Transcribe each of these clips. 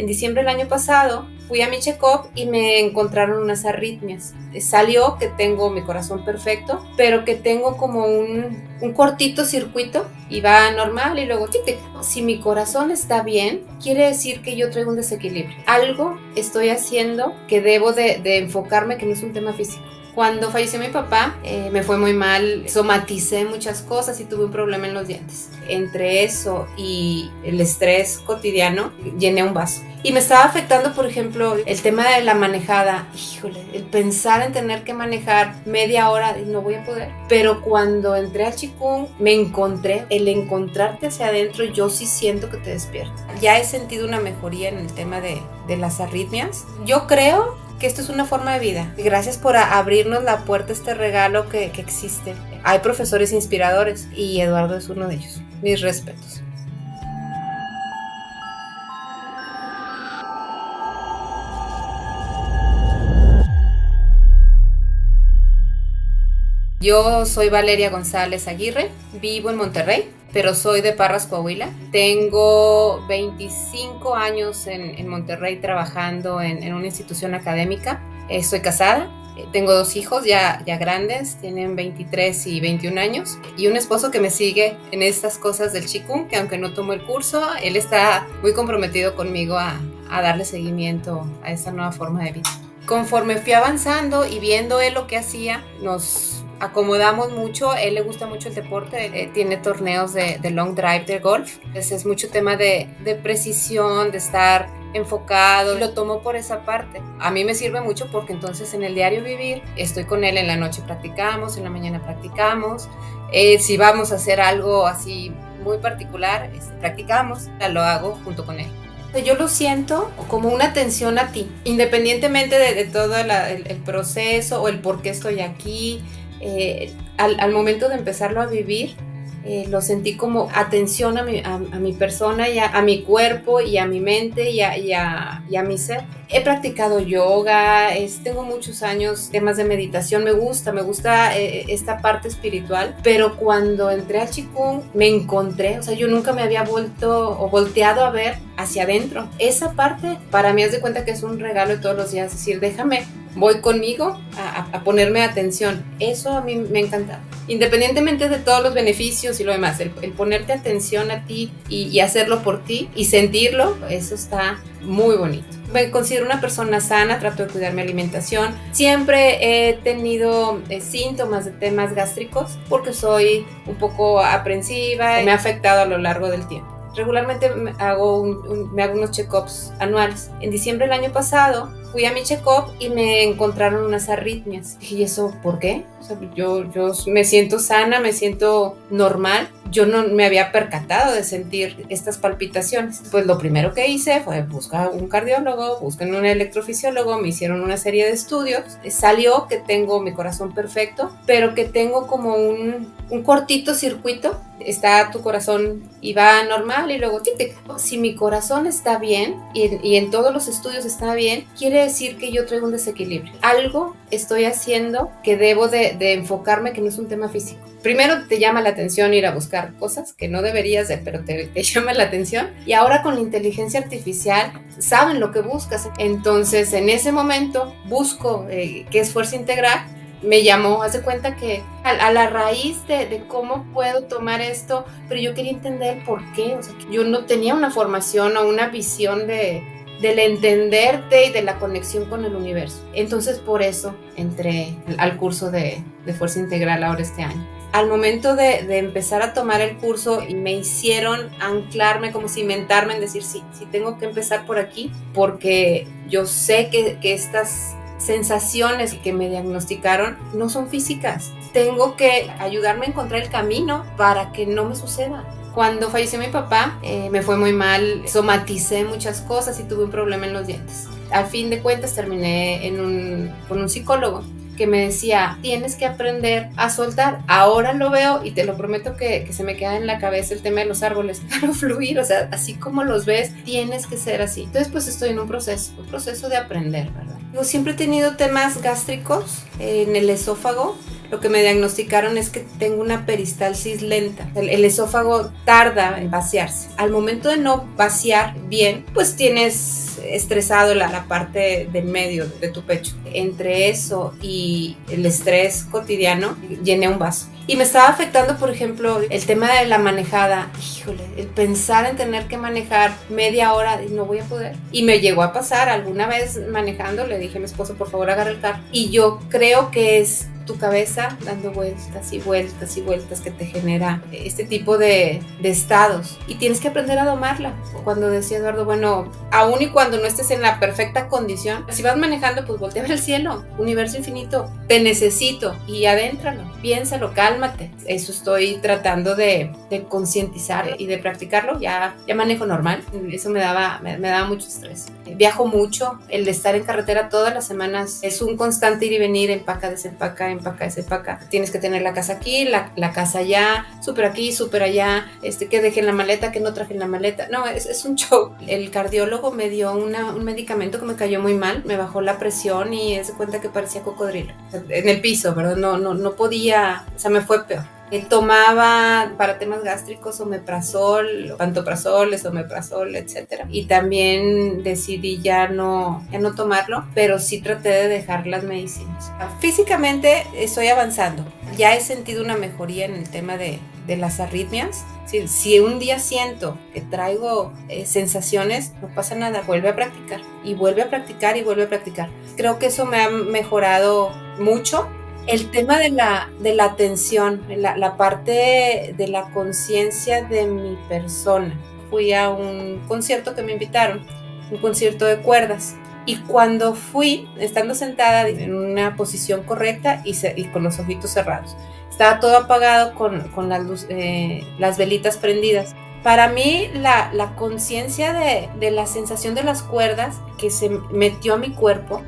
En diciembre del año pasado fui a mi check-up y me encontraron unas arritmias. Salió que tengo mi corazón perfecto, pero que tengo como un cortito circuito y va normal y luego tic, tic. Si mi corazón está bien, quiere decir que yo traigo un desequilibrio. Algo estoy haciendo que debo de enfocarme, que no es un tema físico. Cuando falleció mi papá, me fue muy mal, somaticé muchas cosas y tuve un problema en los dientes. Entre eso y el estrés cotidiano, llené un vaso. Y me estaba afectando, por ejemplo, el tema de la manejada. Híjole, el pensar en tener que manejar media hora y no voy a poder. Pero cuando entré al Qigong, me encontré. El encontrarte hacia adentro, yo sí siento que te despierta. Ya he sentido una mejoría en el tema de las arritmias. Yo creo que esto es una forma de vida. Gracias por abrirnos la puerta a este regalo que existe. Hay profesores inspiradores y Eduardo es uno de ellos. Mis respetos. Yo soy Valeria González Aguirre, vivo en Monterrey, pero soy de Parras, Coahuila. Tengo 25 años en Monterrey trabajando en una institución académica. Soy casada, tengo 2 hijos ya grandes, tienen 23 y 21 años, y un esposo que me sigue en estas cosas del Qigong, que aunque no tomó el curso, él está muy comprometido conmigo a darle seguimiento a esta nueva forma de vida. Conforme fui avanzando y viendo él lo que hacía, nos acomodamos mucho. Él le gusta mucho el deporte, tiene torneos de long drive de golf, entonces es mucho tema de precisión, de estar enfocado, lo tomo por esa parte. A mí me sirve mucho porque entonces en el diario vivir estoy con él, en la noche practicamos, en la mañana practicamos, si vamos a hacer algo así muy particular, practicamos, lo hago junto con él. Yo lo siento como una atención a ti, independientemente de todo el proceso o el por qué estoy aquí. Al momento de empezarlo a vivir, lo sentí como atención a mi persona, y a mi cuerpo y a mi mente y a mi ser. He practicado yoga, tengo muchos años, temas de meditación, me gusta esta parte espiritual, pero cuando entré al Qigong me encontré, o sea, yo nunca me había volteado a ver hacia adentro. Esa parte para mí, haz de cuenta que es un regalo de todos los días, es decir, voy conmigo a ponerme atención. Eso a mí me encanta. Independientemente de todos los beneficios y lo demás, el ponerte atención a ti y hacerlo por ti y sentirlo, eso está muy bonito. Me considero una persona sana, trato de cuidar mi alimentación. Siempre he tenido síntomas de temas gástricos porque soy un poco aprensiva, me ha afectado a lo largo del tiempo. Regularmente me hago unos check-ups anuales. En diciembre del año pasado fui a mi check-up y me encontraron unas arritmias. ¿Y eso por qué? O sea, yo me siento sana, me siento normal. Yo no me había percatado de sentir estas palpitaciones. Pues lo primero que hice fue buscar un cardiólogo, buscar un electrofisiólogo, me hicieron una serie de estudios. Salió que tengo mi corazón perfecto, pero que tengo como un cortito circuito. Está tu corazón y va normal y luego tic, tic. Si mi corazón está bien y en todos los estudios está bien, quiere decir que yo traigo un desequilibrio. Algo estoy haciendo que debo de enfocarme, que no es un tema físico. Primero te llama la atención ir a buscar cosas que no deberías de, pero te llama la atención. Y ahora con la inteligencia artificial saben lo que buscas. Entonces en ese momento busco qué es fuerza integral. Me llamó, haz de cuenta que a la raíz de cómo puedo tomar esto, pero yo quería entender el por qué. O sea, que yo no tenía una formación o una visión del entenderte y de la conexión con el universo. Entonces por eso entré al curso de Fuerza Integral ahora este año. Al momento de empezar a tomar el curso, me hicieron anclarme, como cimentarme en decir, sí, tengo que empezar por aquí, porque yo sé que estas sensaciones que me diagnosticaron no son físicas. Tengo que ayudarme a encontrar el camino para que no me suceda. Cuando falleció mi papá, me fue muy mal, somaticé muchas cosas y tuve un problema en los dientes. Al fin de cuentas terminé con un psicólogo que me decía, tienes que aprender a soltar. Ahora lo veo y te lo prometo que se me queda en la cabeza el tema de los árboles. Claro, fluir, o sea, así como los ves, tienes que ser así. Entonces, pues estoy en un proceso de aprender, ¿verdad? Yo siempre he tenido temas gástricos en el esófago. Lo que me diagnosticaron es que tengo una peristalsis lenta. El esófago tarda en vaciarse. Al momento de no vaciar bien, pues tienes estresado la parte del medio de tu pecho. Entre eso y el estrés cotidiano, llené un vaso. Y me estaba afectando, por ejemplo, el tema de la manejada. Híjole, el pensar en tener que manejar media hora y no voy a poder. Y me llegó a pasar alguna vez manejando, le dije a mi esposo, por favor, agarra el carro. Y yo creo que es tu cabeza dando vueltas y vueltas y vueltas que te genera este tipo de estados, y tienes que aprender a domarla. Cuando decía Eduardo, bueno, aún y cuando no estés en la perfecta condición, si vas manejando, pues voltea a ver el cielo, universo infinito, te necesito, y adéntralo, piénsalo, cálmate. Eso estoy tratando de concientizar y de practicarlo. Ya manejo normal. Eso me daba mucho estrés. Viajo mucho, el de estar en carretera todas las semanas es un constante ir y venir, empaca, desempaca, desempaca. Tienes que tener la casa aquí, la casa allá, súper aquí, súper allá, que dejé en la maleta, que no traje en la maleta. No, es un show. El cardiólogo me dio un medicamento que me cayó muy mal, me bajó la presión y se cuenta que parecía cocodrilo. En el piso, ¿verdad? No podía, o sea, me fue peor. Tomaba para temas gástricos omeprazol, pantoprazol, esomeprazol, etc. Y también decidí ya no tomarlo, pero sí traté de dejar las medicinas. Físicamente estoy avanzando. Ya he sentido una mejoría en el tema de las arritmias. Si un día siento que traigo sensaciones, no pasa nada, vuelve a practicar y vuelve a practicar y vuelve a practicar. Creo que eso me ha mejorado mucho. El tema de la atención, la parte de la conciencia de mi persona. Fui a un concierto que me invitaron, un concierto de cuerdas. Y cuando fui, estando sentada en una posición correcta y con los ojitos cerrados, estaba todo apagado con las velitas prendidas. Para mí, la conciencia de la sensación de las cuerdas que se metió a mi cuerpo,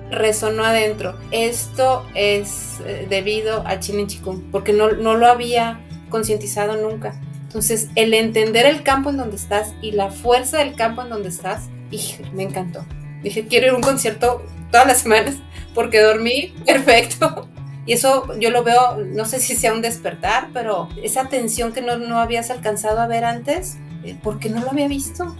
resonó adentro. Esto es debido al Chin Chikung, porque no lo había concientizado nunca. Entonces, el entender el campo en donde estás y la fuerza del campo en donde estás, me encantó. Dije, quiero ir a un concierto todas las semanas porque dormí perfecto. Y eso yo lo veo, no sé si sea un despertar, pero esa atención que no habías alcanzado a ver antes, porque no lo había visto.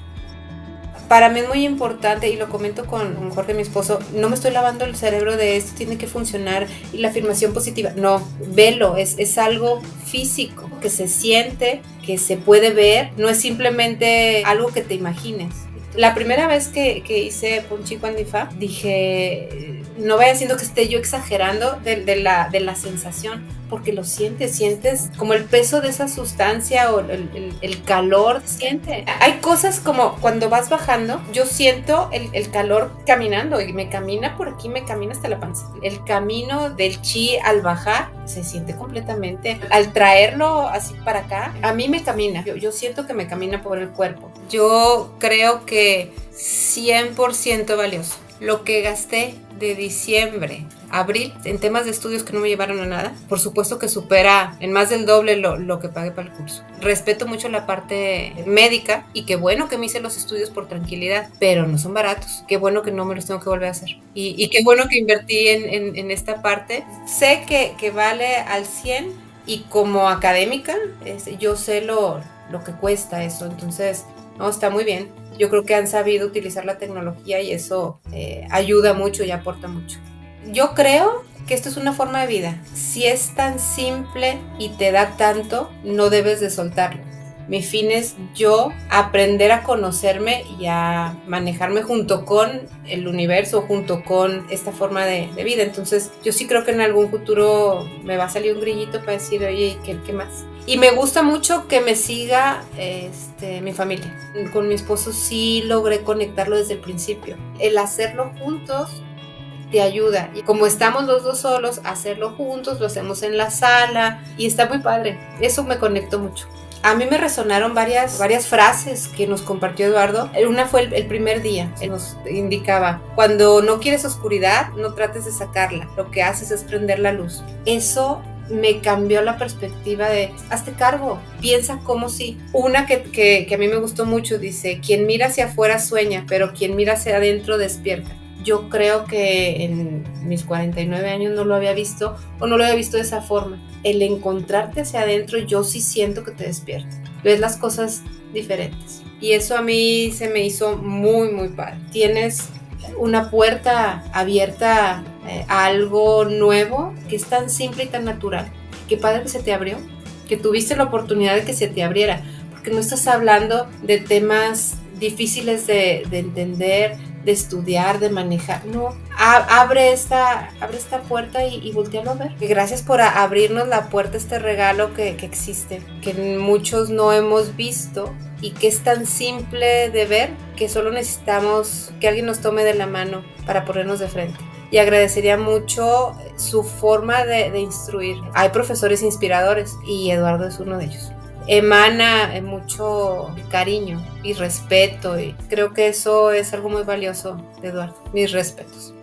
Para mí es muy importante, y lo comento con Jorge, mi esposo, no me estoy lavando el cerebro de esto tiene que funcionar y la afirmación positiva. No, velo, es algo físico, que se siente, que se puede ver, no es simplemente algo que te imagines. La primera vez que hice Punchi Fa, dije, no vaya siendo que esté yo exagerando de la sensación, porque lo sientes como el peso de esa sustancia o el calor, siente. Hay cosas como cuando vas bajando, yo siento el calor caminando y me camina por aquí, me camina hasta la panza. El camino del chi al bajar se siente completamente. Al traerlo así para acá, a mí me camina. Yo siento que me camina por el cuerpo. Yo creo que 100% valioso. Lo que gasté de diciembre a abril en temas de estudios que no me llevaron a nada, por supuesto que supera en más del doble lo que pagué para el curso. Respeto mucho la parte médica y qué bueno que me hice los estudios por tranquilidad, pero no son baratos. Qué bueno que no me los tengo que volver a hacer. Y qué bueno que invertí en esta parte. Sé que vale al 100 y como académica yo sé lo que cuesta eso, entonces no, está muy bien. Yo creo que han sabido utilizar la tecnología y eso ayuda mucho y aporta mucho. Yo creo que esto es una forma de vida. Si es tan simple y te da tanto, no debes de soltarlo. Mi fin es yo aprender a conocerme y a manejarme junto con el universo, junto con esta forma de vida. Entonces, yo sí creo que en algún futuro me va a salir un grillito para decir, oye, ¿qué más? Y me gusta mucho que me siga mi familia. Con mi esposo sí logré conectarlo desde el principio. El hacerlo juntos te ayuda. Y como estamos los dos solos, hacerlo juntos, lo hacemos en la sala y está muy padre. Eso me conectó mucho. A mí me resonaron varias frases que nos compartió Eduardo. Una fue el primer día. Él nos indicaba, cuando no quieres oscuridad, no trates de sacarla. Lo que haces es prender la luz. Eso me cambió la perspectiva de, hazte cargo, piensa como si. Una que a mí me gustó mucho dice, quien mira hacia afuera sueña, pero quien mira hacia adentro despierta. yo creo que en mis 49 años no lo había visto o no lo había visto de esa forma. El encontrarte hacia adentro, yo sí siento que te despierta. Ves las cosas diferentes. Y eso a mí se me hizo muy, muy padre. Tienes una puerta abierta a algo nuevo que es tan simple y tan natural. Qué padre que se te abrió, que tuviste la oportunidad de que se te abriera, porque no estás hablando de temas difíciles de entender, de estudiar, de manejar. No, abre esta puerta y voltealo a ver. Gracias por abrirnos la puerta, este regalo que existe, que muchos no hemos visto y que es tan simple de ver que solo necesitamos que alguien nos tome de la mano para ponernos de frente. Y agradecería mucho su forma de instruir. Hay profesores inspiradores y Eduardo es uno de ellos. Emana mucho cariño y respeto, y creo que eso es algo muy valioso de Eduardo. Mis respetos.